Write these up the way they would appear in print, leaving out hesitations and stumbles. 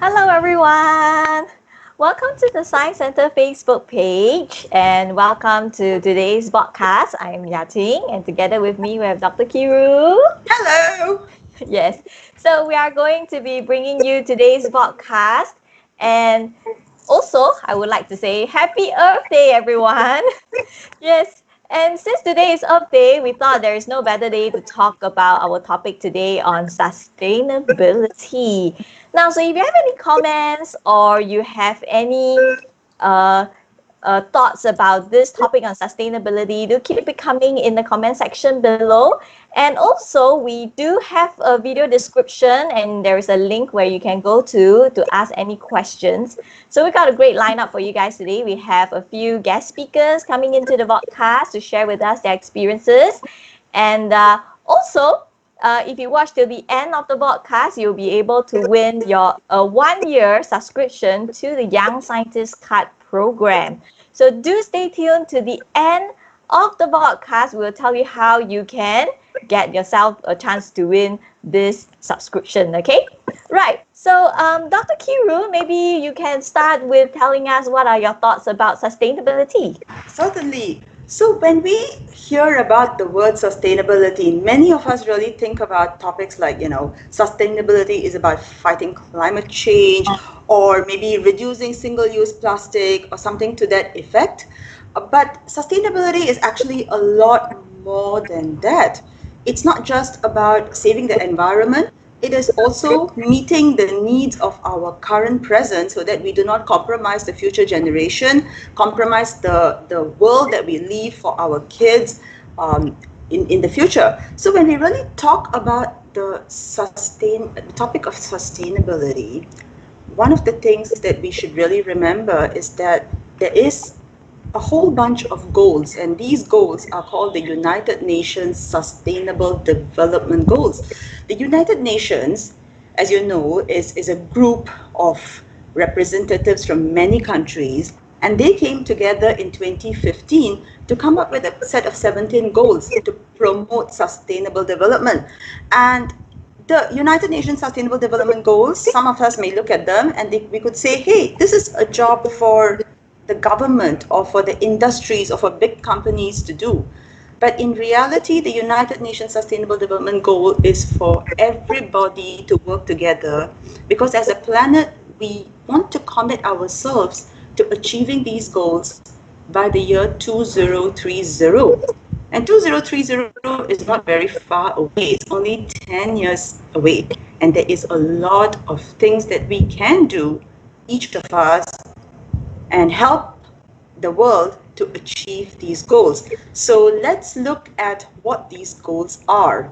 Hello, everyone. Welcome to the Science Center Facebook page and welcome to today's podcast. I'm Yating and together with me we have Dr. Kiru. Hello. Yes. So we are going to be bringing you today's podcast and also I would like to say Happy Earth Day, everyone. Yes. And since today is Earth Day, we thought there is no better day to talk about our topic today on sustainability. Now, so if you have any comments or you have any uh, thoughts about this topic on sustainability, do keep it coming in the comment section below. And also, we do have a video description, and there is a link where you can go to ask any questions. So we got a great lineup for you guys today. We have a few guest speakers coming into the podcast to share with us their experiences, and also. If you watch till the end of the podcast, you'll be able to win your 1-year subscription to the Young Scientist Card program. So do stay tuned to the end of the podcast. We'll tell you how you can get yourself a chance to win this subscription, okay? Right, so Dr. Kiru, maybe you can start with telling us what are your thoughts about sustainability? Certainly. So, when we hear about the word sustainability, many of us really think about topics like, sustainability is about fighting climate change or maybe reducing single use plastic or something to that effect. But sustainability is actually a lot more than that. It's not just about saving the environment, it is also meeting the needs of our current present so that we do not compromise the future generation, compromise the world that we leave for our kids in the future. So when we really talk about the topic of sustainability, one of the things that we should really remember is that there is a whole bunch of goals, and these goals are called the United Nations Sustainable Development Goals. The United Nations, as you know, is a group of representatives from many countries, and they came together in 2015 to come up with a set of 17 goals to promote sustainable development. And the United Nations Sustainable Development Goals, some of us may look at them and we could say, hey, this is a job for the government or for the industries or for big companies to do. But in reality, the United Nations Sustainable Development Goal is for everybody to work together because as a planet, we want to commit ourselves to achieving these goals by the year 2030. And 2030 is not very far away, it's only 10 years away. And there is a lot of things that we can do, each of us, and help the world to achieve these goals. So let's look at what these goals are.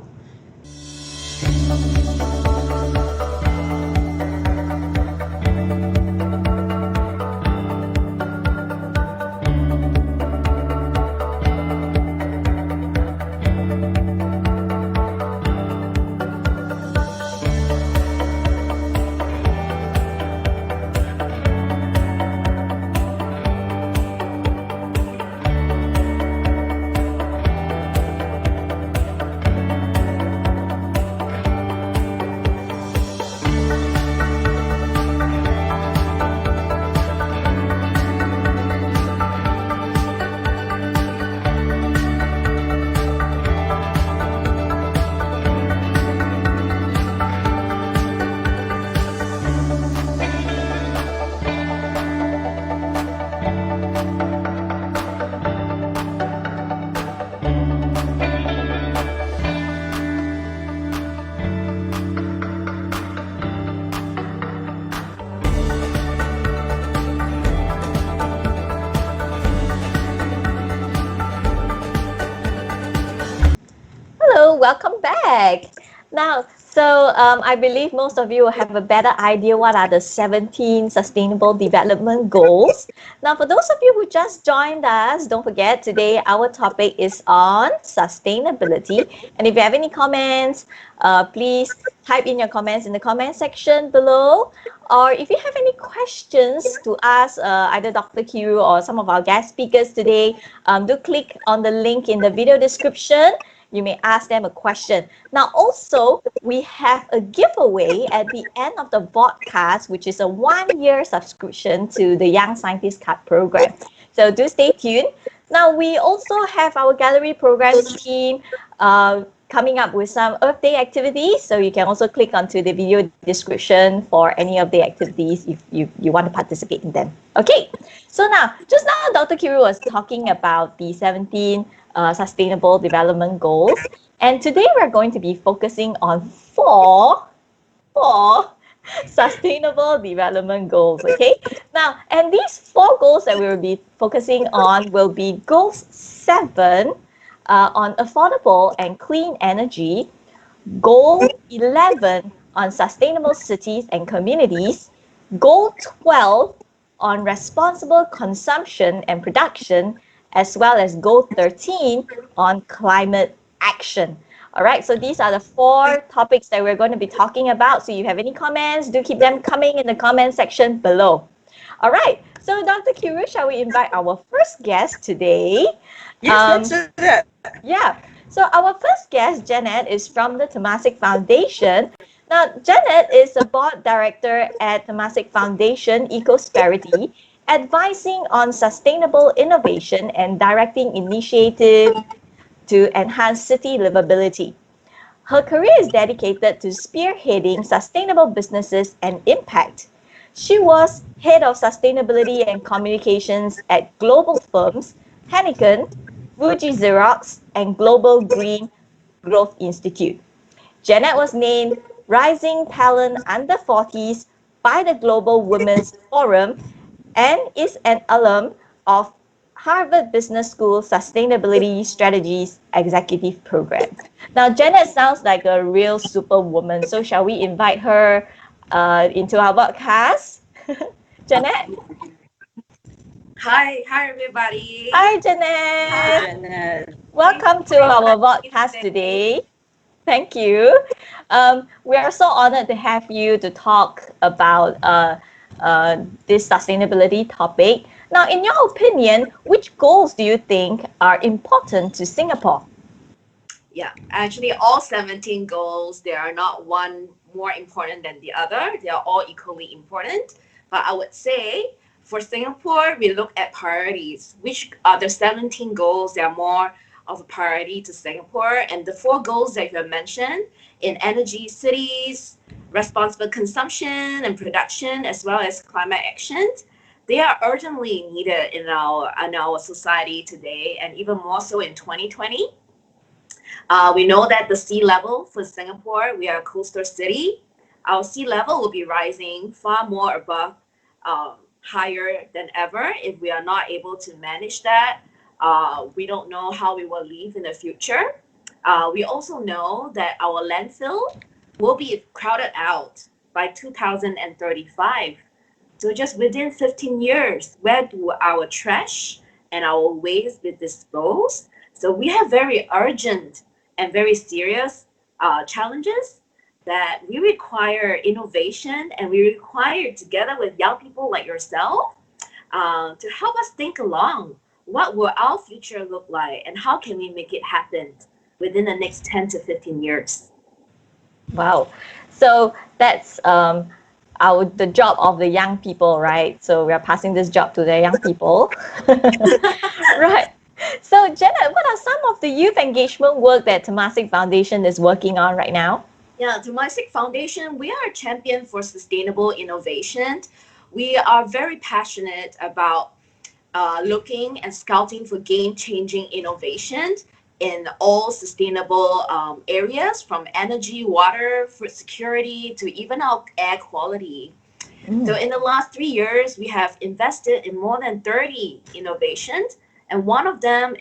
Hello, welcome back. Now, so I believe most of you have a better idea what are the 17 Sustainable Development Goals. Now, for those of you who just joined us, don't forget today our topic is on sustainability. And if you have any comments, please type in your comments in the comment section below. Or if you have any questions to ask either Dr. Kiru or some of our guest speakers today, do click on the link in the video description you may ask them a question. Now, also, we have a giveaway at the end of the VODCAST, which is a 1-year subscription to the Young Scientist Card program. So do stay tuned. Now, we also have our gallery programs team coming up with some Earth Day activities. So you can also click onto the video description for any of the activities if you want to participate in them. Okay, so now, just now Dr. Kiru was talking about the 17 Sustainable Development Goals. And today we're going to be focusing on four sustainable development goals. Okay, now, and these 4 goals that we will be focusing on will be goals 7 on affordable and clean energy, goal 11 on sustainable cities and communities, goal 12 on responsible consumption and production, as well as goal 13 on climate action. All right, so these are the 4 topics that we're going to be talking about. So if you have any comments, do keep them coming in the comment section below. All right, so Dr. Kiru, shall we invite our first guest today? Yes, let's do that. Yeah, so our first guest, Janet, is from the Temasek Foundation. Now, Janet is a board director at Temasek Foundation Ecosperity, advising on sustainable innovation and directing initiatives to enhance city livability. Her career is dedicated to spearheading sustainable businesses and impact. She was head of sustainability and communications at global firms Heineken, Fuji Xerox, and Global Green Growth Institute. Janet was named Rising Talent Under 40s by the Global Women's Forum and is an alum of Harvard Business School Sustainability Strategies Executive Program. Now, Janet sounds like a real superwoman, so shall we invite her into our podcast? Janet? Hi everybody. Hi, Janet. Hi, Janet. Welcome to our podcast today. Thank you. We are so honored to have you to talk about this sustainability topic. Now, in your opinion, which goals do you think are important to Singapore? Yeah, actually all 17 goals, there are not one more important than the other. They are all equally important. But I would say for Singapore, we look at priorities. Which are the 17 goals that are more of a priority to Singapore? And the 4 goals that you have mentioned in energy cities, responsible consumption and production, as well as climate action, they are urgently needed in our society today, and even more so in 2020. We know that the sea level for Singapore, we are a coastal city. Our sea level will be rising far more above, higher than ever. If we are not able to manage that, we don't know how we will live in the future. We also know that our landfill will be crowded out by 2035. So just within 15 years, where do our trash and our waste be disposed? So we have very urgent and very serious challenges that we require innovation, and we require, together with young people like yourself, to help us think along what will our future look like and how can we make it happen within the next 10 to 15 years. Wow. So that's the job of the young people, right? So we are passing this job to the young people. Right. So Janet, what are some of the youth engagement work that Temasek Foundation is working on right now? Yeah, Temasek Foundation, we are a champion for sustainable innovation. We are very passionate about looking and scouting for game-changing innovations in all sustainable areas, from energy, water, food security, to even our air quality. So in the last 3 years, we have invested in more than 30 innovations. And one of them,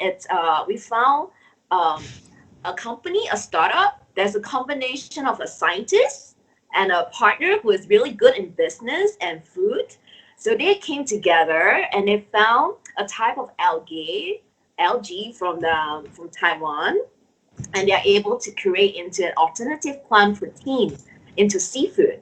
we found a company, a startup. There's a combination of a scientist and a partner who is really good in business and food. So they came together and they found a type of algae from Taiwan, and they're able to create into an alternative plant protein into seafood.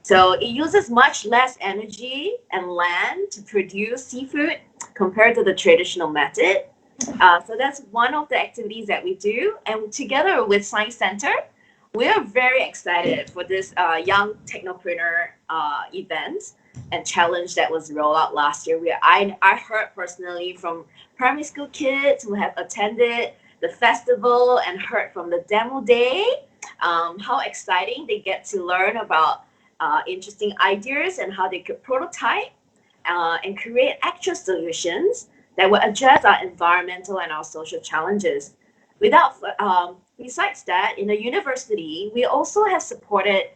So it uses much less energy and land to produce seafood compared to the traditional method. So that's one of the activities that we do. And together with Science Center, we are very excited for this young technopreneur event and challenge that was rolled out last year. I heard personally from primary school kids who have attended the festival and heard from the demo day how exciting they get to learn about interesting ideas and how they could prototype and create actual solutions that will address our environmental and our social challenges. Besides that, in the university, we also have supported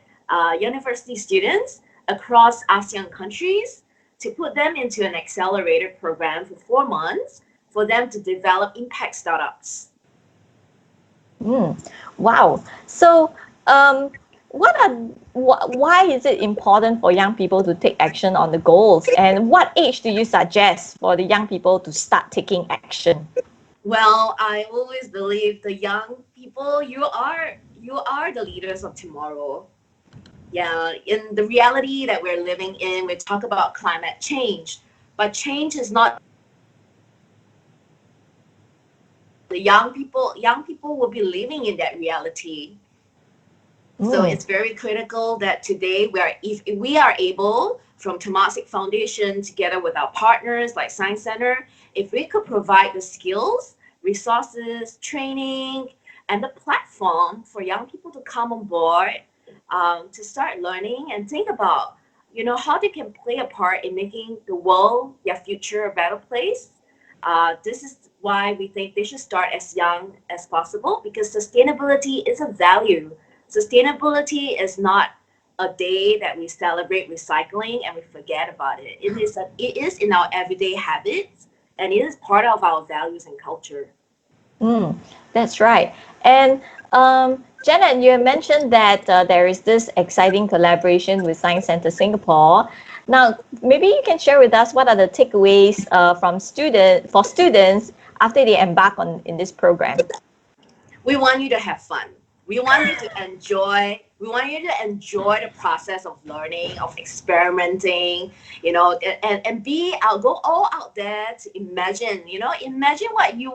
university students across ASEAN countries to put them into an accelerator program for 4 months for them to develop impact startups. Wow. So, why is it important for young people to take action on the goals? And what age do you suggest for the young people to start taking action? Well, I always believe the young people, you are the leaders of tomorrow. Yeah, in the reality that we're living in, we talk about climate change, but change is not the young people will be living in that reality. So it's very critical that today if we are able from Temasek Foundation together with our partners like Science Center, if we could provide the skills, resources, training, and the platform for young people to come on board to start learning and think about, how they can play a part in making the world, their future, a better place. This is why we think they should start as young as possible because sustainability is a value. Sustainability is not a day that we celebrate recycling and we forget about it. It is in our everyday habits and it is part of our values and culture. That's right. And Janet, you mentioned that there is this exciting collaboration with Science Center Singapore. Now, maybe you can share with us what are the takeaways for students after they embark on in this program. We want you to have fun. We want you to enjoy. We want you to enjoy the process of learning, of experimenting, go all out there to imagine, imagine what you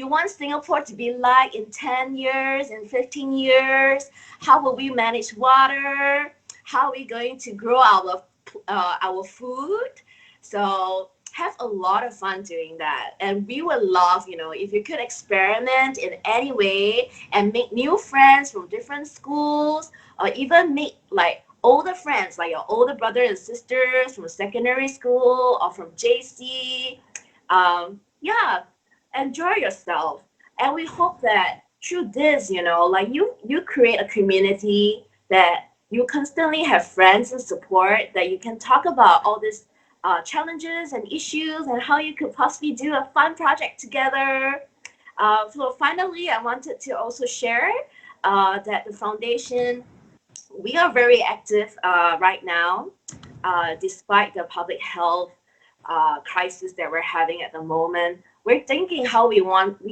want Singapore to be like in 10 years, in 15 years. How will we manage water? How are we going to grow our food? So have a lot of fun doing that. And we would love, if you could experiment in any way and make new friends from different schools, or even make like older friends, like your older brother and sisters from secondary school or from JC. Yeah, enjoy yourself. And we hope that through this, like you create a community that you constantly have friends and support that you can talk about all these challenges and issues and how you could possibly do a fun project together. So finally, I wanted to also share that the foundation, we are very active right now, despite the public health crisis that we're having at the moment. We're thinking how we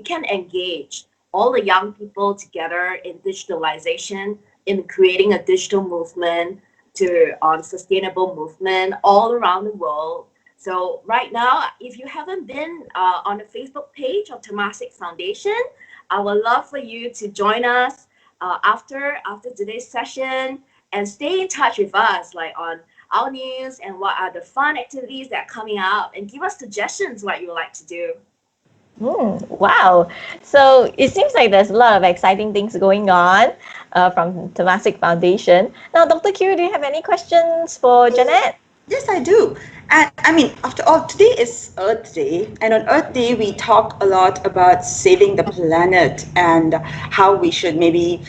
can engage all the young people together in digitalization, in creating a digital movement on sustainable movement all around the world. So right now, if you haven't been on the Facebook page of Temasek Foundation, I would love for you to join us after today's session and stay in touch with us, like on our news and what are the fun activities that are coming up, and give us suggestions what you would like to do. Wow. So it seems like there's a lot of exciting things going on from Temasek Foundation. Now, Dr. Q, do you have any questions for Janet? Yes, I do. And I mean, after all, today is Earth Day. And on Earth Day, we talk a lot about saving the planet and how we should maybe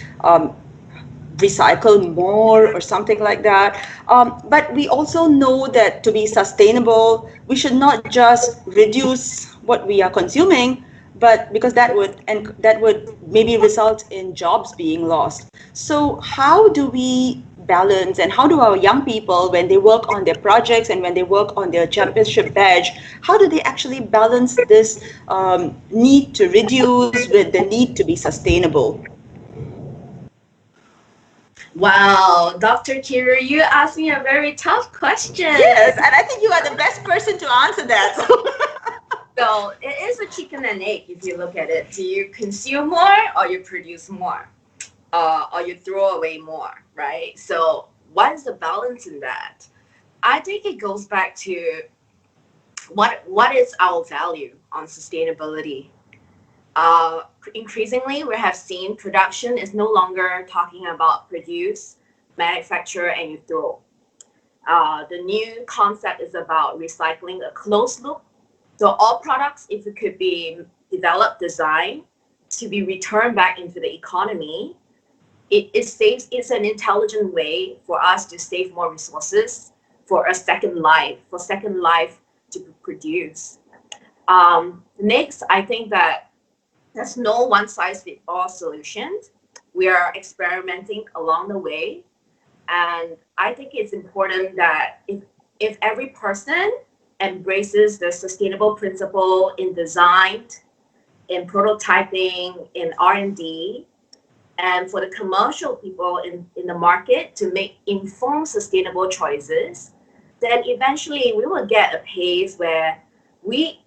recycle more or something like that. But we also know that to be sustainable, we should not just reduce what we are consuming, but because that would maybe result in jobs being lost. So how do we balance, and how do our young people, when they work on their projects and when they work on their championship badge, how do they actually balance this need to reduce with the need to be sustainable? Wow, Dr. Kira, you asked me a very tough question. Yes, and I think you are the best person to answer that. So it is a chicken and egg if you look at it. Do you consume more or you produce more? Or you throw away more, right? So what is the balance in that? I think it goes back to what is our value on sustainability. Increasingly, we have seen production is no longer talking about produce, manufacture, and you throw. The new concept is about recycling, a closed loop. So all products, if it could be developed, designed to be returned back into the economy, it saves. It's an intelligent way for us to save more resources for a second life to produce. Next, I think that there's no one size fits all solution. We are experimenting along the way, and I think it's important that if every person embraces the sustainable principle in design, in prototyping, in R&D, and for the commercial people in the market to make informed sustainable choices, then eventually we will get a pace where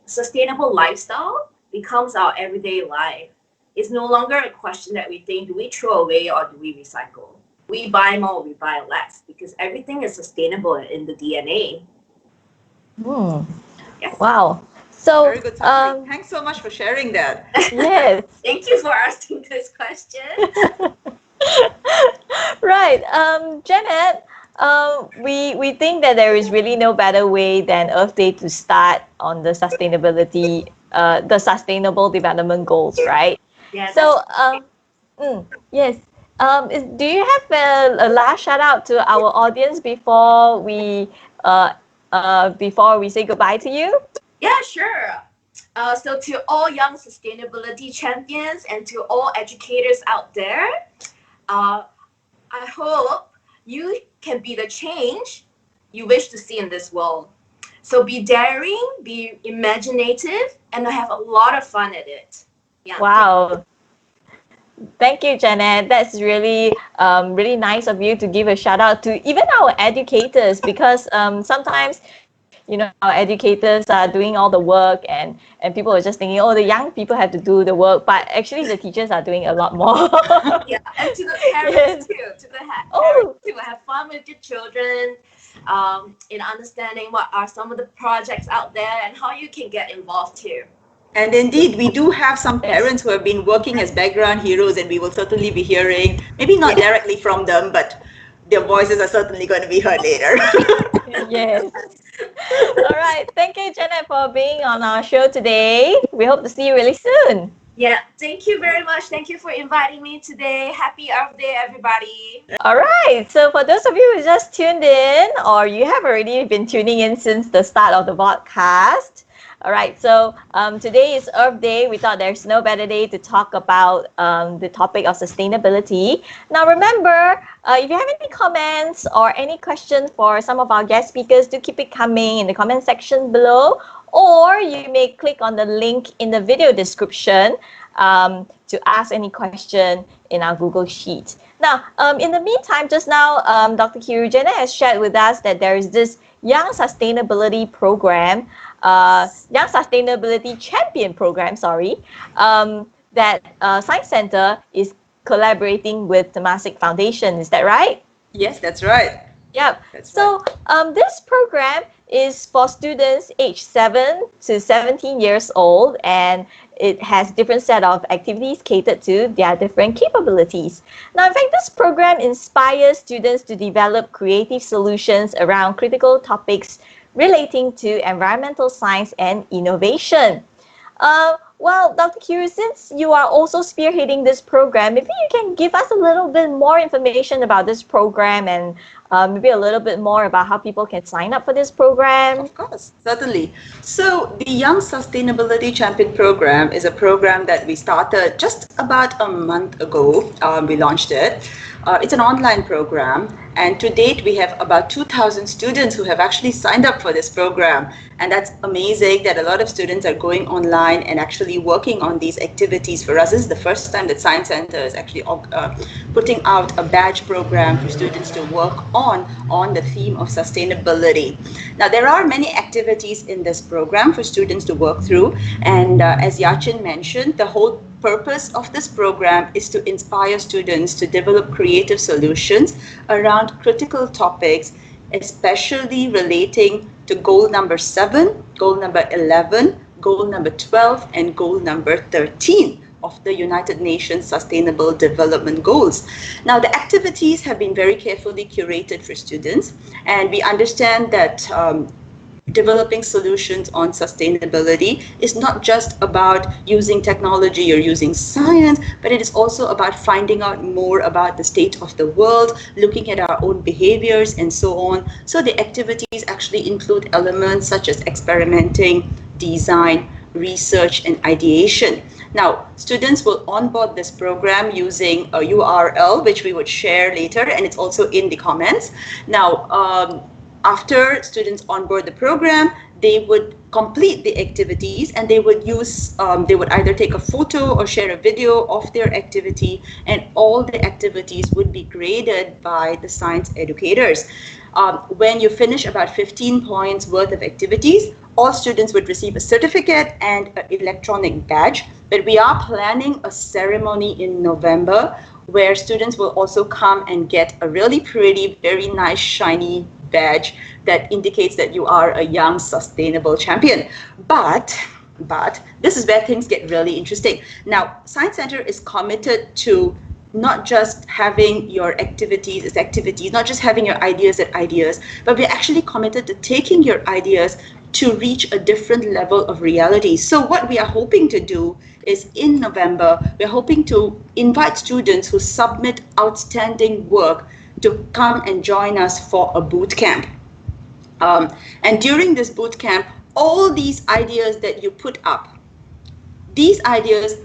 sustainable lifestyle becomes our everyday life. It's no longer a question that we think, do we throw away or do we recycle? We buy more, we buy less, because everything is sustainable in the DNA. Yes. Wow. So, very good summary. Thanks so much for sharing that. Yes. Thank you for asking this question. Right. Janet, we think that there is really no better way than Earth Day to start on the the sustainable development goals, right? Yeah. So, yes. Do you have a last shout out to our audience before we say goodbye to you? Yeah, sure. So to all young sustainability champions and to all educators out there, I hope you can be the change you wish to see in this world. So be daring, be imaginative, and have a lot of fun at it. Yeah. Wow. Thank you, Janet. That's really, really nice of you to give a shout out to even our educators, because sometimes, our educators are doing all the work, and people are just thinking, oh, the young people have to do the work, but actually the teachers are doing a lot more. Yeah, and to the parents Yes. too, to the Oh. parents too, have fun with your children, in understanding what are some of the projects out there and how you can get involved too. And indeed, we do have some parents who have been working as background heroes, and we will certainly be hearing, maybe not directly from them, but their voices are certainly going to be heard later. Yes. All right. Thank you, Janet, for being on our show today. We hope to see you really soon. Yeah, thank you very much. Thank you for inviting me today. Happy Earth Day, everybody. All right. So for those of you who just tuned in, or you have already been tuning in since the start of the podcast, all right. So today is Earth Day. We thought there's no better day to talk about the topic of sustainability. Now, remember, if you have any comments or any questions for some of our guest speakers, do keep it coming in the comment section below, or you may click on the link in the video description to ask any question in our Google Sheet. Now, in the meantime, just now, Dr. Kirujana has shared with us that there is this Young Sustainability Program, Young Sustainability Champion Program, that Science Center is collaborating with Temasek Foundation. Is that right? Yes, that's right. Yep. That's So this program is for students aged 7 to 17 years old, and it has different set of activities catered to their different capabilities. Now, in fact, this program inspires students to develop creative solutions around critical topics relating to environmental science and innovation. Well, Dr. Q, since you are also spearheading this program, maybe you can give us a little bit more information about this program, and maybe a little bit more about how people can sign up for this program. Of course, certainly. So the Young Sustainability Champion Program is a program that we started just about a month ago. We launched it. It's an online program, and to date we have about 2,000 students who have actually signed up for this program. And that's amazing that a lot of students are going online and actually working on these activities. For us, this is the first time that Science Center is actually putting out a badge program for students to work on the theme of sustainability. Now, there are many activities in this program for students to work through, and as Yachin mentioned, the whole purpose of this program is to inspire students to develop creative solutions around critical topics, especially relating to goal number 7, goal number 11, goal number 12, and goal number 13 of the United Nations Sustainable Development Goals. Now, the activities have been very carefully curated for students, and we understand that developing solutions on sustainability is not just about using technology or using science, but it is also about finding out more about the state of the world, looking at our own behaviors and so on. So the activities actually include elements such as experimenting, design, research, and ideation. Now, students will onboard this program using a URL, which we would share later, and it's also in the comments. Now, after students onboard the program, they would complete the activities, and they would either take a photo or share a video of their activity, and all the activities would be graded by the science educators. When you finish about 15 points worth of activities, all students would receive a certificate and an electronic badge. But we are planning a ceremony in November where students will also come and get a really pretty, very nice, shiny badge that indicates that you are a young, sustainable champion. But this is where things get really interesting. Now, Science Center is committed to not just having your activities as activities, not just having your ideas as ideas, but we're actually committed to taking your ideas to reach a different level of reality. So what we are hoping to do is in November, we're hoping to invite students who submit outstanding work to come and join us for a boot camp. And during this boot camp, all these ideas that you put up, these ideas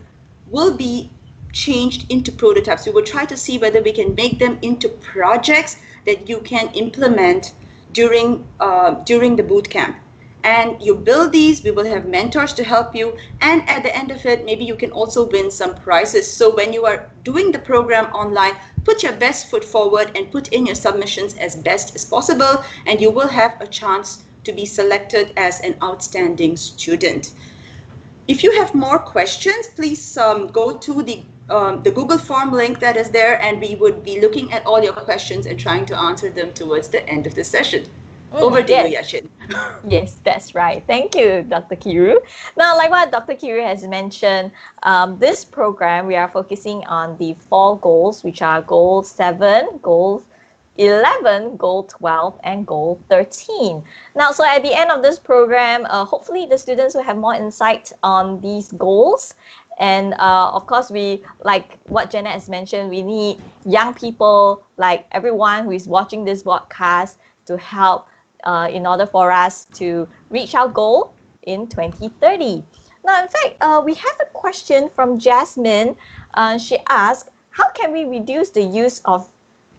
will be changed into prototypes. We will try to see whether we can make them into projects that you can implement during the boot camp. And you build these, we will have mentors to help you, and at the end of it, maybe you can also win some prizes. So when you are doing the program online, put your best foot forward and put in your submissions as best as possible, and you will have a chance to be selected as an outstanding student. If you have more questions, please go to the Google form link that is there, and we would be looking at all your questions and trying to answer them towards the end of the session. Over to you, Yachin. Yes, that's right. Thank you, Dr. Kiru. Now, like what Dr. Kiru has mentioned, this program, we are focusing on the 4 goals, which are Goal 7, Goal 11, Goal 12, and Goal 13. Now, so at the end of this program, hopefully the students will have more insight on these goals. And of course, we, like what Janet has mentioned, we need young people, like everyone who is watching this broadcast, to help in order for us to reach our goal in 2030. Now, in fact, we have a question from Jasmine. She asked, how can we reduce the use of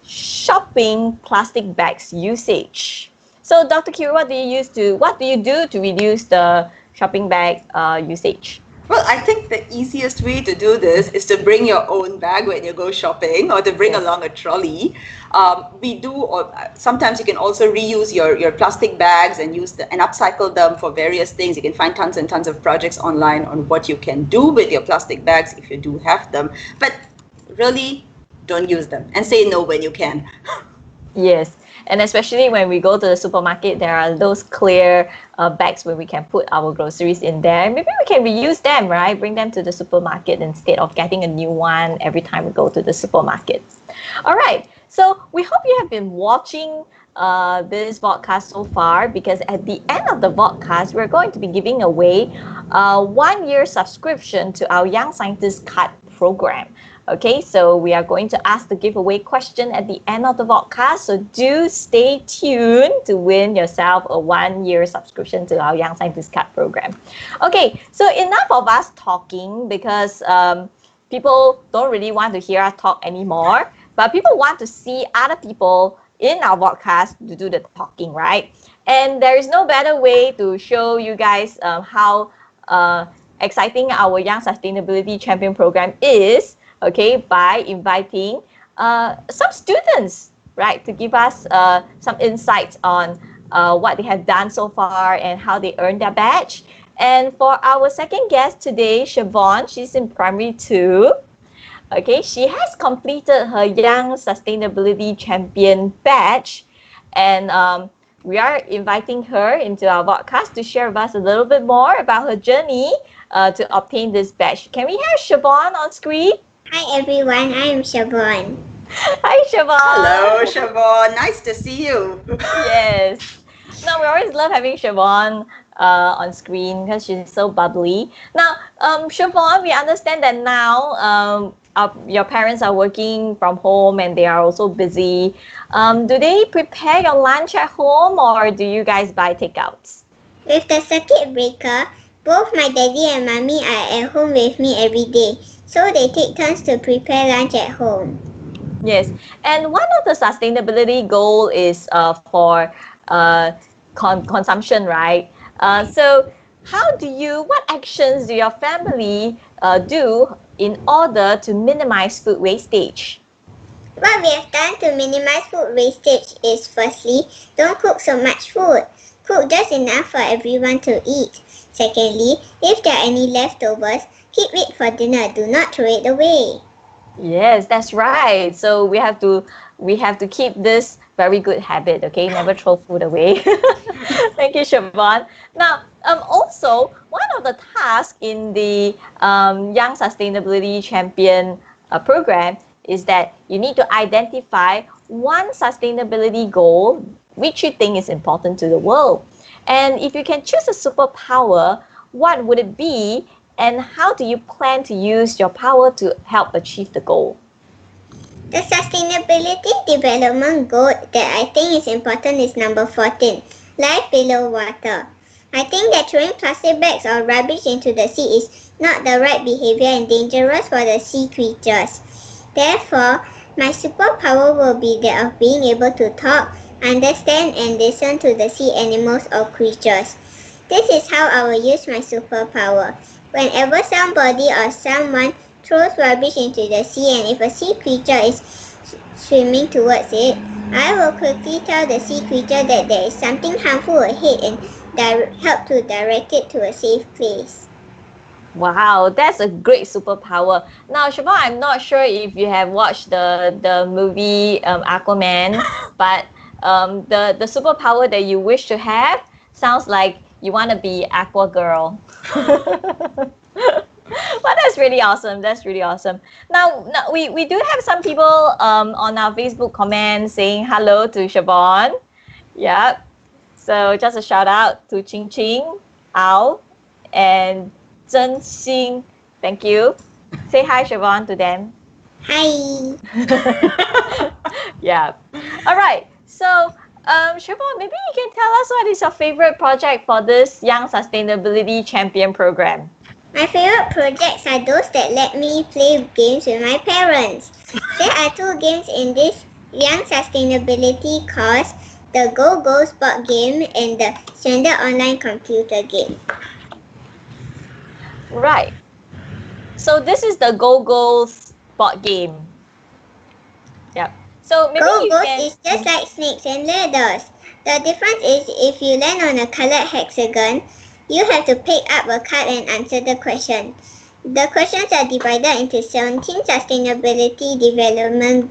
shopping plastic bags usage? So, Dr. Kiru, what do you do to reduce the shopping bag usage? Well, I think the easiest way to do this is to bring your own bag when you go shopping, or to bring along a trolley. Or sometimes you can also reuse your plastic bags and and upcycle them for various things. You can find tons and tons of projects online on what you can do with your plastic bags if you do have them. But really, don't use them, and say no when you can. Yes. And especially when we go to the supermarket, there are those clear bags where we can put our groceries in there. Maybe we can reuse them, right? Bring them to the supermarket instead of getting a new one every time we go to the supermarket. All right. So we hope you have been watching this podcast so far, because at the end of the podcast, we're going to be giving away a 1-year subscription to our Young Scientist Card program. Okay, so we are going to ask the giveaway question at the end of the podcast. So do stay tuned to win yourself a 1-year subscription to our Young Scientist Card program. Okay, so enough of us talking, because people don't really want to hear us talk anymore. but people want to see other people in our podcast to do the talking, right? And there is no better way to show you guys how exciting our Young Sustainability Champion program is, okay, by inviting some students, right, to give us some insights on what they have done so far and how they earned their badge. And for our second guest today, Siobhan, she's in primary 2. Okay, she has completed her Young Sustainability Champion badge, and we are inviting her into our podcast to share with us a little bit more about her journey to obtain this badge. Can we have Siobhan on screen? Hi everyone, I am Siobhan. Hi, Siobhan. Hello, Siobhan. Nice to see you. Yes. No, we always love having Siobhan on screen because she's so bubbly. Now, Siobhan, we understand that now your parents are working from home and they are also busy. Do they prepare your lunch at home or do you guys buy takeouts? With the circuit breaker, both my daddy and mommy are at home with me every day, so they take turns to prepare lunch at home. Yes, and one of the sustainability goal is for consumption, right? So what actions do your family do in order to minimize food wastage? What we have done to minimize food wastage is firstly, don't cook so much food. Cook just enough for everyone to eat. Secondly, if there are any leftovers, keep it for dinner. Do not throw it away. Yes, that's right. So we have to keep this very good habit, okay? Never throw food away. Thank you, Siobhan. Now, also, one of the tasks in the Young Sustainability Champion program is that you need to identify one sustainability goal which you think is important to the world. And if you can choose a superpower, what would it be? And how do you plan to use your power to help achieve the goal? The sustainability development goal that I think is important is number 14, life below water. I think that throwing plastic bags or rubbish into the sea is not the right behavior and dangerous for the sea creatures. Therefore, my superpower will be that of being able to talk, understand and listen to the sea animals or creatures. This is how I will use my superpower. Whenever somebody or someone throws rubbish into the sea and if a sea creature is swimming towards it, I will quickly tell the sea creature that there is something harmful ahead and help to direct it to a safe place. Wow, that's a great superpower. Now, Siobhan, I'm not sure if you have watched the movie Aquaman, but the superpower that you wish to have sounds like you want to be Aqua Girl. But that's really awesome. That's really awesome. Now we do have some people on our Facebook comments saying hello to Siobhan. Yep. So just a shout out to Ching Ching, Ao, and Zhen Xing. Thank you. Say hi, Siobhan, to them. Hi. Yeah. All right. So, Siobhan, maybe you can tell us what is your favorite project for this Young Sustainability Champion program? My favorite projects are those that let me play games with my parents. There are 2 games in this Young Sustainability course, the Go Go Sport game and the Standard Online Computer game. Right. So this is the Go Go Sport game. Yep. So maybe Go you Go's can... is just like snakes and ladders. The difference is if you land on a colored hexagon, you have to pick up a card and answer the question. The questions are divided into 17 sustainability development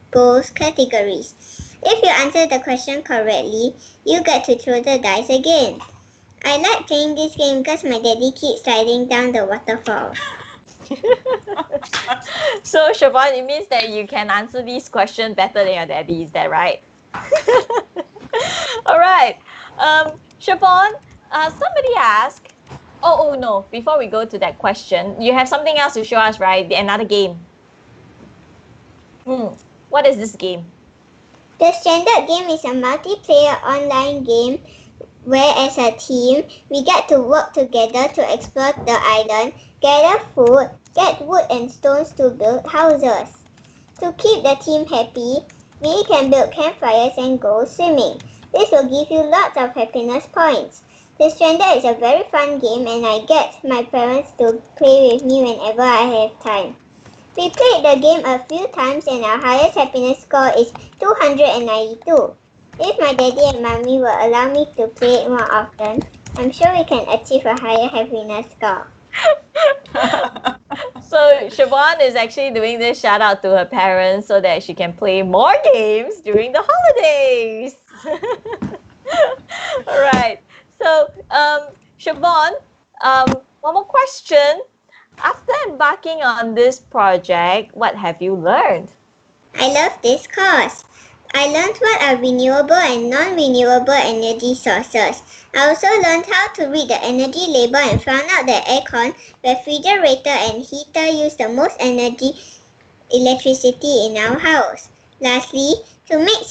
goals categories. If you answer the question correctly, you get to throw the dice again. I like playing this game because my daddy keeps sliding down the waterfall. So Siobhan, it means that you can answer these questions better than your daddy, is that right? All right. Siobhan, somebody asked, oh no, before we go to that question, you have something else to show us, right? Another game. What is this game? The standard game is a multiplayer online game where as a team, we get to work together to explore the island, gather food, get wood and stones to build houses. To keep the team happy, we can build campfires and go swimming. This will give you lots of happiness points. The Stranded is a very fun game and I get my parents to play with me whenever I have time. We played the game a few times and our highest happiness score is 292. If my daddy and mommy will allow me to play it more often, I'm sure we can achieve a higher happiness score. So Siobhan is actually doing this shout out to her parents so that she can play more games during the holidays. All right. So Siobhan, one more question. After embarking on this project, what have you learned? I love this course. I learned what are renewable and non-renewable energy sources. I also learned how to read the energy label and found out that aircon, refrigerator and heater use the most electricity in our house. Lastly, to make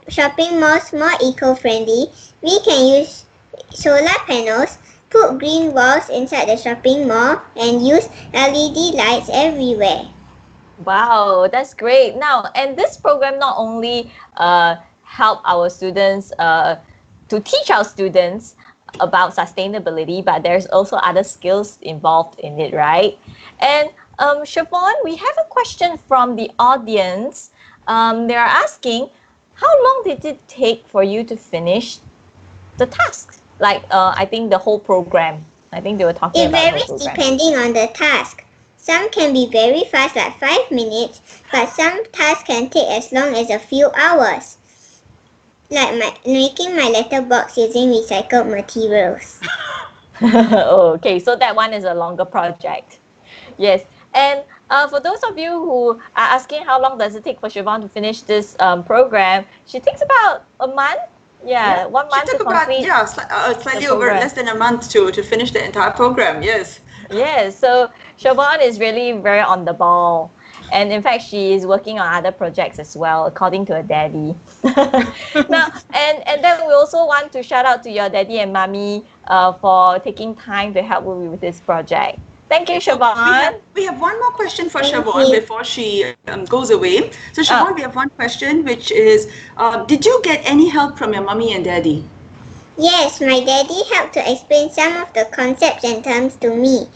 shopping malls more eco-friendly, we can use solar panels, put green walls inside the shopping mall, and use LED lights everywhere. Wow, that's great. Now, and this program not only help our students to teach our students about sustainability, but there's also other skills involved in it, right? And Siobhan, we have a question from the audience. They are asking, how long did it take for you to finish the tasks? Like, I think the whole program. I think they were talking It about the varies whole program. depending on the task. Some can be very fast, like 5 minutes, but some tasks can take as long as a few hours. Like making my letterbox using recycled materials. Okay, so that one is a longer project. Yes, and for those of you who are asking how long does it take for Siobhan to finish this program, she takes about a month. Yeah, 1 month She to took about, complete. slightly the over program. less than a month to finish the entire program. Yes. Yes, so Siobhan is really very on the ball. And in fact, she is working on other projects as well, according to her daddy. Now, and then we also want to shout out to your daddy and mommy for taking time to help you with this project. Thank you, Siobhan. We have one more question for Thank Siobhan you. before she goes away. So Siobhan, we have one question, which is, did you get any help from your mommy and daddy? Yes, my daddy helped to explain some of the concepts and terms to me,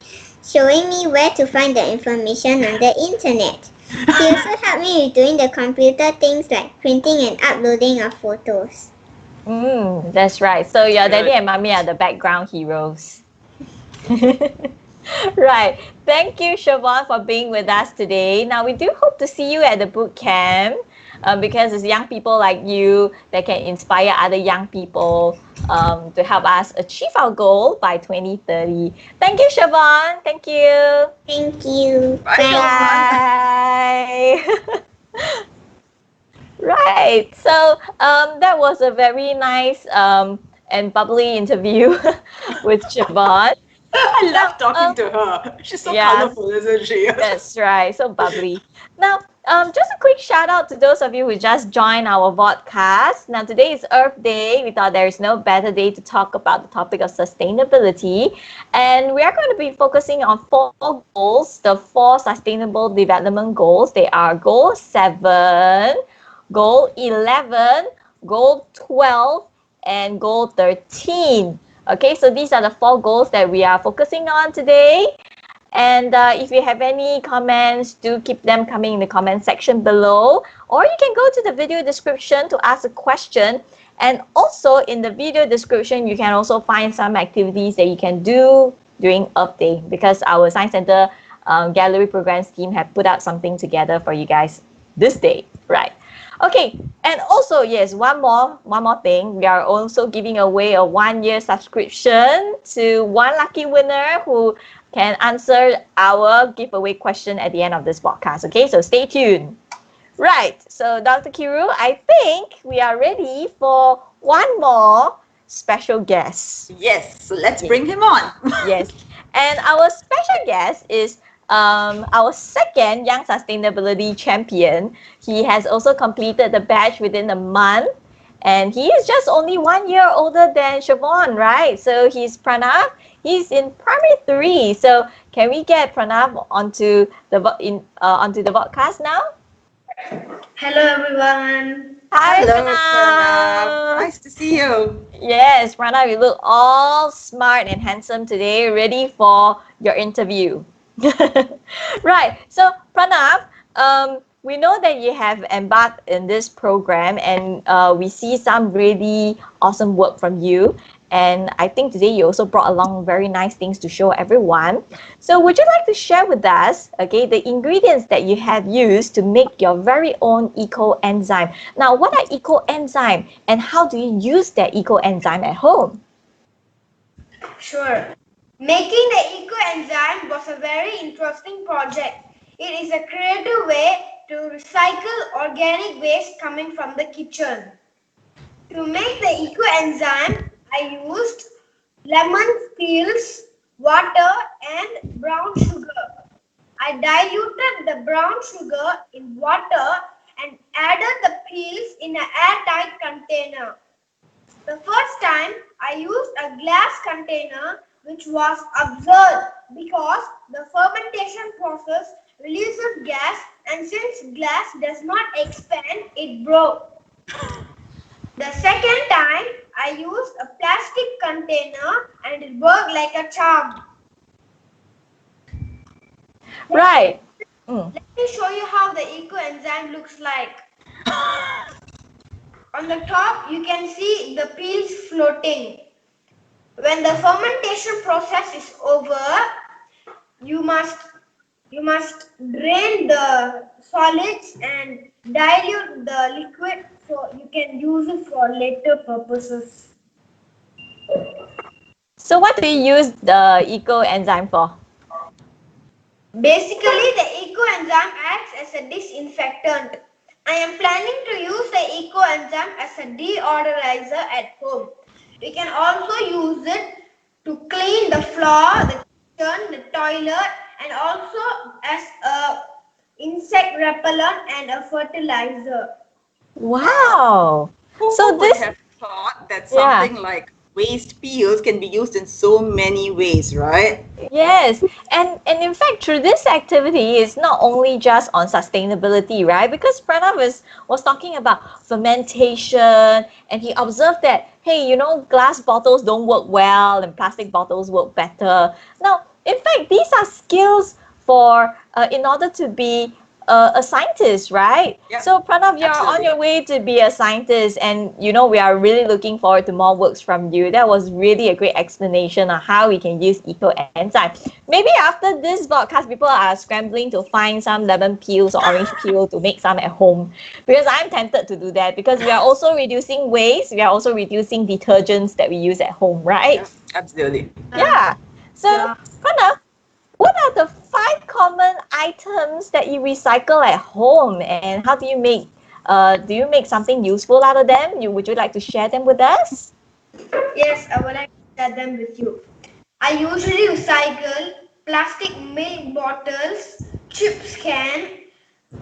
showing me where to find the information on the internet. He also helped me with doing the computer things like printing and uploading of photos. That's right. So your daddy Good. and mommy are the background heroes. Right. Thank you, Siobhan, for being with us today. Now, we do hope to see you at the boot camp because it's young people like you that can inspire other young people to help us achieve our goal by 2030. Thank you, Siobhan. Thank you. Thank you. Bye, Bye. Siobhan. Bye. Right. So that was a very nice and bubbly interview with Siobhan. I love talking to her. She's so colorful, isn't she? That's right. So bubbly. Now, just a quick shout out to those of you who just joined our VODCAST. Now, today is Earth Day. We thought there is no better day to talk about the topic of sustainability. And we are going to be focusing on 4 goals, the 4 sustainable development goals. They are Goal 7, Goal 11, Goal 12, and Goal 13. Okay, so these are the 4 goals that we are focusing on today. And if you have any comments, do keep them coming in the comment section below. Or you can go to the video description to ask a question. And also in the video description, you can also find some activities that you can do during Earth Day, because our Science Center Gallery Programs team have put out something together for you guys this day, right? Okay, and also, yes, one more thing. We are also giving away a 1-year subscription to one lucky winner who can answer our giveaway question at the end of this podcast. Okay, so stay tuned. Right, so Dr. Kiru, I think we are ready for one more special guest. Yes, so let's bring him on. Yes, and our special guest is our second Young Sustainability Champion. He has also completed the batch within a month, and he is just only 1 year older than Siobhan, right? So he's Pranav. He's in primary 3. So can we get Pranav onto the podcast now? Hello everyone. Hi, Hello, Pranav. Pranav. Nice to see you. Yes, Pranav, you look all smart and handsome today, ready for your interview. Right. So, Pranav, we know that you have embarked in this program, and we see some really awesome work from you. And I think today you also brought along very nice things to show everyone. So, would you like to share with us, okay, the ingredients that you have used to make your very own eco enzyme? Now, what are eco enzyme, and how do you use that eco enzyme at home? Sure. Making the eco enzyme was a very interesting project. It is a creative way to recycle organic waste coming from the kitchen. To make the eco enzyme, I used lemon peels, water, and brown sugar. I diluted the brown sugar in water and added the peels in an airtight container. The first time I used a glass container which was absurd because the fermentation process releases gas, and since glass does not expand, it broke. The second time I used a plastic container and it worked like a charm. Right. Mm. Let me show you how the eco enzyme looks like. On the top you can see the peels floating. When the fermentation process is over, you must drain the solids and dilute the liquid so you can use it for later purposes. So, what do you use the eco enzyme for? Basically, the eco enzyme acts as a disinfectant. I am planning to use the eco enzyme as a deodorizer at home. You can also use it to clean the floor, the kitchen, the toilet, and also as a insect repellent and a fertilizer. Wow. Who So, would this, have thought that yeah. something like waste peels can be used in so many ways, right? Yes, and in fact, through this activity, it's not only just on sustainability, right? Because Pranav was talking about fermentation, and he observed that, hey, glass bottles don't work well, and plastic bottles work better. Now, in fact, these are skills for in order to be a scientist, right? Yep, So Pranav, you're on absolutely. your way to be a scientist, and we are really looking forward to more works from you. That was really a great explanation on how we can use eco enzyme. Maybe after this podcast, people are scrambling to find some lemon peels or orange peel to make some at home, because I'm tempted to do that, because we are also reducing waste. We are also reducing detergents that we use at home, right? Yeah, absolutely. Yeah. So Yeah. Pranav, what are the 5 common items that you recycle at home, and how do you make something useful out of them? Would you like to share them with us? Yes, I would like to share them with you. I usually recycle plastic milk bottles, chips can,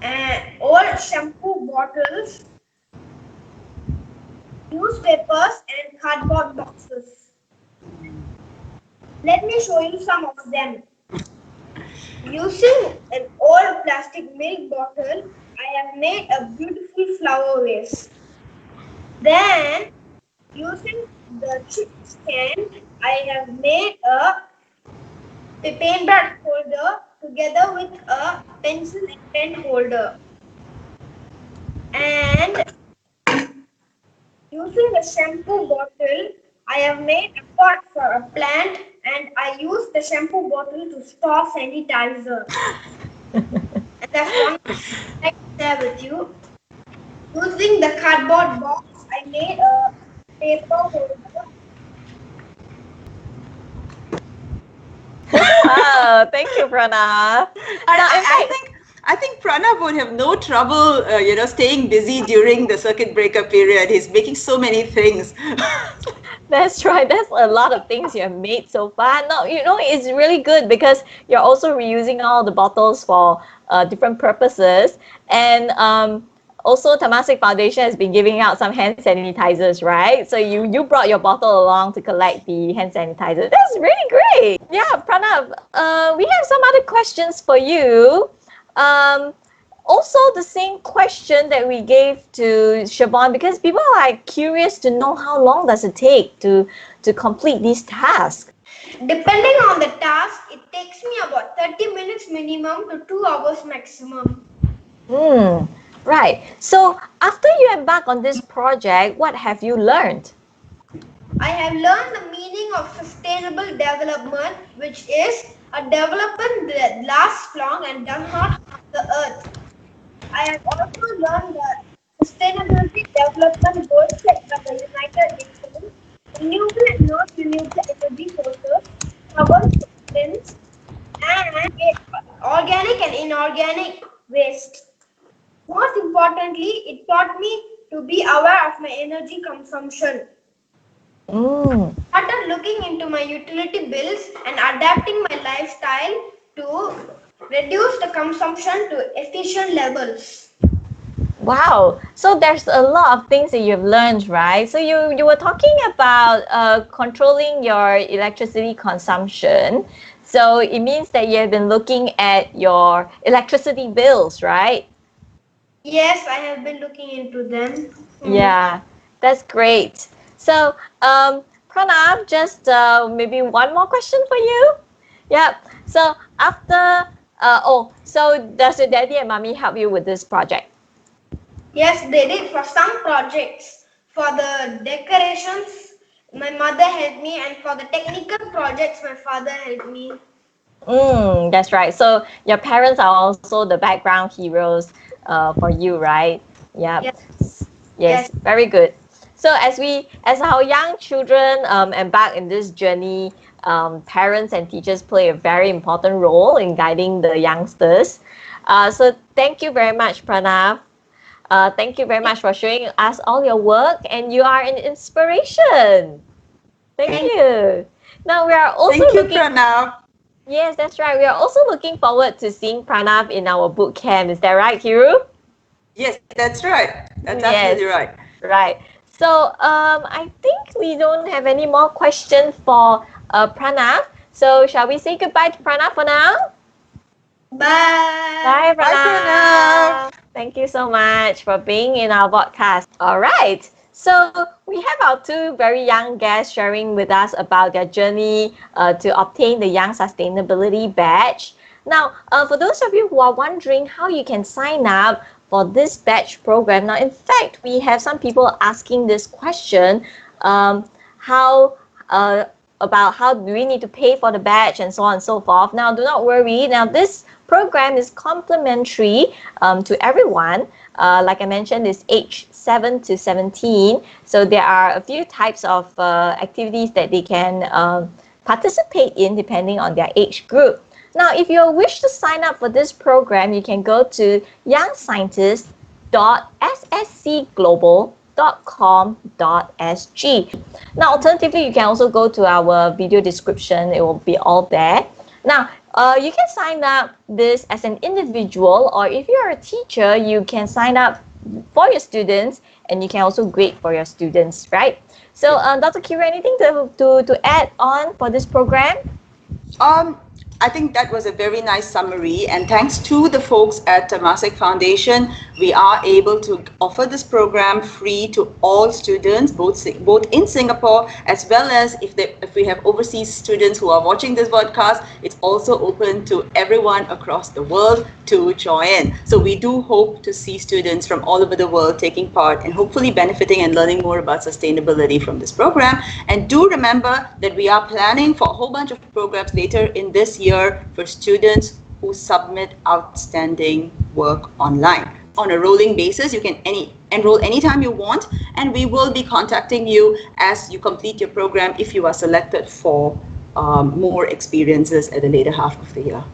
and old shampoo bottles, newspapers, and cardboard boxes. Let me show you some of them. Using an old plastic milk bottle, I have made a beautiful flower vase. Then, using the chips can, I have made a paintbrush holder together with a pencil and pen holder. And using the shampoo bottle, I have made a pot for a plant and I use the shampoo bottle to store sanitizer. And that's one thing I like to share with you. Using the cardboard box, I made a paper holder. Wow, thank you, Pranav. Now, in I fact, think Pranav would have no trouble, staying busy during the circuit breaker period. He's making so many things. that's right. That's a lot of things you have made so far. No, it's really good because you're also reusing all the bottles for different purposes. And also, Temasek Foundation has been giving out some hand sanitizers, right? So you brought your bottle along to collect the hand sanitizer. That's really great. Yeah, Pranav, we have some other questions for you. Um, also the same question that we gave to Siobhan, because people are curious to know how long does it take to complete these tasks. Depending on the task, it takes me about 30 minutes minimum to 2 hours maximum. Right. So after you embark on this project, what have you learned? I have learned the meaning of sustainable development, which is a development that lasts long and does not harm the earth. I have also learned that sustainability development goals set by the United Nations, renewable and non-renewable energy sources, carbon footprints, and organic and inorganic waste. Most importantly, it taught me to be aware of my energy consumption. Mm. Started looking into my utility bills and adapting my lifestyle to reduce the consumption to efficient levels. Wow. So there's a lot of things that you've learned, right? So you were talking about controlling your electricity consumption. So it means that you have been looking at your electricity bills, right? Yes, I have been looking into them. Yeah, that's great. So, Pranav, just maybe one more question for you. Yep. So after, so does your daddy and mommy help you with this project? Yes, they did for some projects. For the decorations, my mother helped me, and for the technical projects, my father helped me. That's right. So your parents are also the background heroes for you, right? Yeah. Yes, Yes, yes. very good. So as our young children embark in this journey, parents and teachers play a very important role in guiding the youngsters. So thank you very much, Pranav. Thank you very much for showing us all your work, and you are an inspiration. Thank Thank you. Now we are also Thank you, looking. Pranav. Yes, that's right. We are also looking forward to seeing Pranav in our boot camp. Is that right, Hiru? Yes, that's right. That's absolutely Yes, right. right. So I think we don't have any more questions for Pranav. So shall we say goodbye to Pranav for now? Bye. Bye, Bye, Pranav. Pranav. Thank you so much for being in our podcast. All right. So we have our two very young guests sharing with us about their journey to obtain the Young Sustainability Badge. Now, for those of you who are wondering how you can sign up for this badge program, now in fact, we have some people asking this question: how uh, about how do we need to pay for the badge and so on and so forth. Now, do not worry. Now, this program is complimentary to everyone. Like I mentioned, it's age 7 to 17. So there are a few types of activities that they can participate in depending on their age group. Now, if you wish to sign up for this program, you can go to youngscientist.sscglobal.com.sg. Now, alternatively, you can also go to our video description. It will be all there. Now, you can sign up this as an individual, or if you're a teacher, you can sign up for your students, and you can also grade for your students, right? So, Dr. Kira, anything to add on for this program? Um, I think that was a very nice summary, and thanks to the folks at Temasek Foundation, we are able to offer this program free to all students, both in Singapore as well as if we have overseas students who are watching this podcast. It's also open to everyone across the world to join. So we do hope to see students from all over the world taking part and hopefully benefiting and learning more about sustainability from this program. And do remember that we are planning for a whole bunch of programs later in this year for students who submit outstanding work online. On a rolling basis, you can enroll anytime you want, and we will be contacting you as you complete your program if you are selected for more experiences at the later half of the year.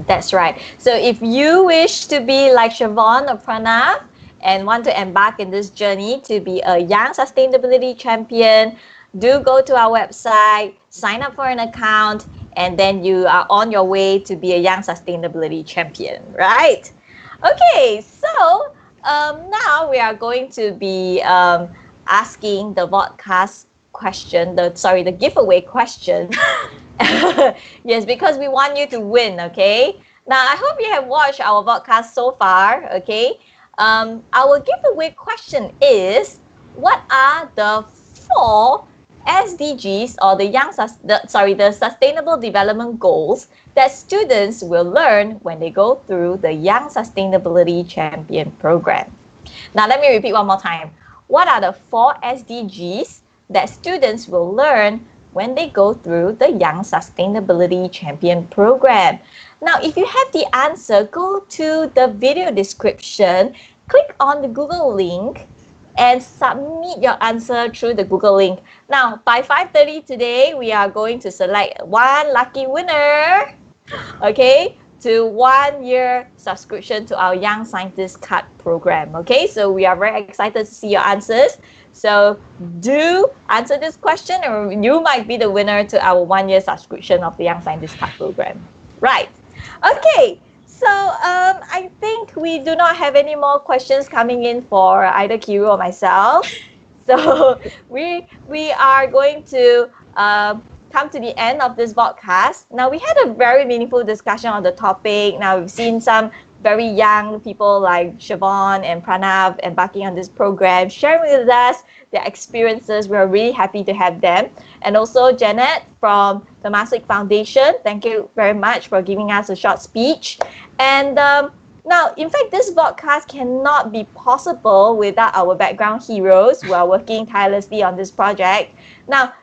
That's right. So if you wish to be like Siobhan or Pranav and want to embark in this journey to be a young sustainability champion, do go to our website, sign up for an account, and then you are on your way to be a young sustainability champion, right? Okay, so now we are going to be asking the vodcast question, the giveaway question. Yes, because we want you to win, okay? Now, I hope you have watched our podcast so far, okay? Our giveaway question is, what are the 4 SDGs or the Sustainable Development Goals that students will learn when they go through the Young Sustainability Champion Program? Now, let me repeat one more time. What are the 4 SDGs that students will learn when they go through the Young Sustainability Champion Program? Now, if you have the answer, go to the video description, click on the Google link, and submit your answer through the Google link. Now, by 5:30 today, we are going to select one lucky winner, okay, to 1-year subscription to our Young Scientist Card program. Okay, so we are very excited to see your answers. So do answer this question, or you might be the winner to our 1-year subscription of the Young Scientist Card program. Right. Okay. So I think we do not have any more questions coming in for either Kiru or myself. So we are going to come to the end of this podcast. Now, we had a very meaningful discussion on the topic. Now, we've seen some very young people like Siobhan and Pranav embarking on this program, sharing with us their experiences. We're really happy to have them. And also Janet from the Masik Foundation. Thank you very much for giving us a short speech. And now, in fact, this podcast cannot be possible without our background heroes who are working tirelessly on this project. Now,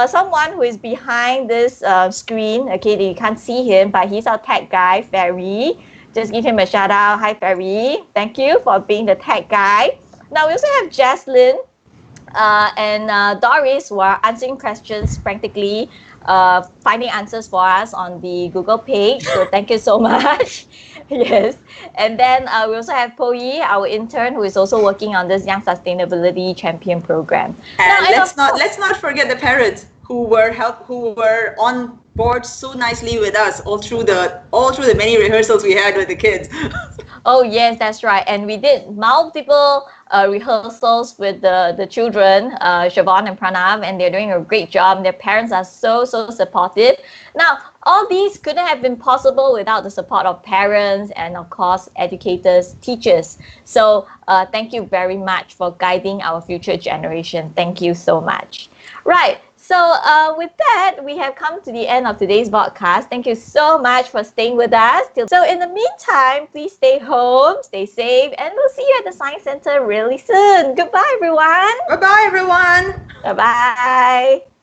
someone who is behind this screen, okay, you can't see him, but he's our tech guy, Ferry. Just give him a shout out. Hi, Ferry. Thank you for being the tech guy. Now, we also have Jaslyn and Doris, who are answering questions practically, finding answers for us on the Google page. So thank you so much. Yes. And then we also have Poyi, our intern, who is also working on this Young Sustainability Champion program. And let's not forget the parents who were on board so nicely with us all through the many rehearsals we had with the kids. Oh yes, that's right. And we did multiple rehearsals with the children, Siobhan and Pranav, and they're doing a great job. Their parents are so supportive. Now, all these couldn't have been possible without the support of parents and, of course, educators, teachers. So thank you very much for guiding our future generation. Thank you so much. Right. So with that, we have come to the end of today's podcast. Thank you so much for staying with us. So in the meantime, please stay home, stay safe, and we'll see you at the Science Center really soon. Goodbye, everyone. Bye-bye, everyone. Bye-bye.